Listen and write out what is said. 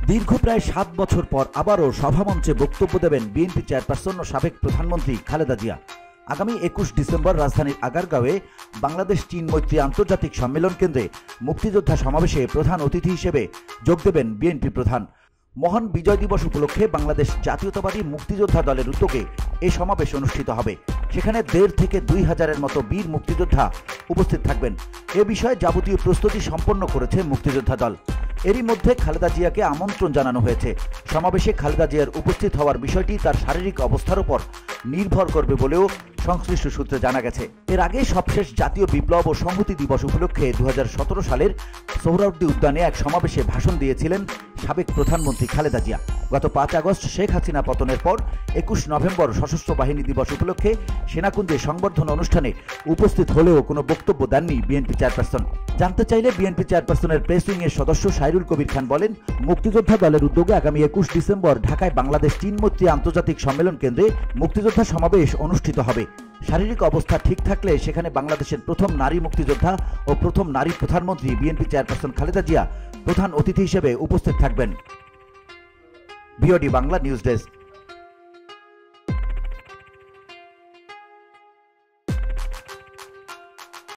দীর্ঘ প্রায় 7 বছর পর আবারও সভামঞ্চে বক্তব্য দেবেন বিএনপি চেয়ারপারসন ও সাবেক প্রধানমন্ত্রী খালেদা জিয়া। আগামী 21 ডিসেম্বর রাজধানীর আগারগাঁওয়ে বাংলাদেশ চীন মৈত্রী আন্তর্জাতিক সম্মেলন কেন্দ্রে মুক্তিযোদ্ধা সমাবেশে প্রধান অতিথি হিসেবে যোগ দেবেন বিএনপি প্রধান। মহান বিজয় দিবস উপলক্ষে বাংলাদেশ জাতীয়তাবাদী মুক্তিযোদ্ধা দলের উদ্যোগে এই সমাবেশ অনুষ্ঠিত হবে। সেখানে 1,500 থেকে 2,000-এর মতো বীর মুক্তিযোদ্ধা উপস্থিত থাকবেন। এ বিষয়ে যাবতীয় প্রস্তুতি সম্পন্ন করেছে মুক্তিযোদ্ধা দল। এরই মধ্যে খালেদা জিয়াকে আমন্ত্রণ জানানো হয়েছে। সমাবেশে খালেদা জিয়ার উপস্থিত হওয়ার বিষয়টি তার শারীরিক অবস্থার উপর নির্ভর করবে বলেও সংশ্লিষ্ট সূত্রে জানা গেছে। এর আগে সবশেষ জাতীয় বিপ্লব ও সংহতি দিবস উপলক্ষে 2017 সালের সোহরাওয়ার্দী উদ্যানে এক সমাবেশে ভাষণ দিয়েছিলেন সাবেক প্রধানমন্ত্রী খালেদা জিয়া। গত 5 আগস্ট শেখ হাসিনা পতনের পর 21 নভেম্বর সশস্ত্র বাহিনী দিবস উপলক্ষে সেনাকুঞ্জে সংবর্ধনা অনুষ্ঠানে উপস্থিত হলেও কোনো বক্তব্য দেননি বিএনপি চেয়ারপারসন। জানতে চাইলে বিএনপি চেয়ারপারসনের প্রেস উইংয়ের সদস্য সাইরুল কবির খান বলেন, মুক্তিযোদ্ধা দলের উদ্যোগে আগামী 21 ডিসেম্বর ঢাকায় বাংলাদেশ চীন মৈত্রী আন্তর্জাতিক সম্মেলন কেন্দ্রে মুক্তিযোদ্ধা সমাবেশ অনুষ্ঠিত হবে। শারীরিক অবস্থা ঠিক থাকলে সেখানে বাংলাদেশের প্রথম নারী মুক্তিযোদ্ধা ও প্রথম নারী প্রধানমন্ত্রী বিএনপি চেয়ারপারসন খালেদা জিয়া প্রধান অতিথি হিসেবে উপস্থিত থাকবেন। BOD Bangla news desk.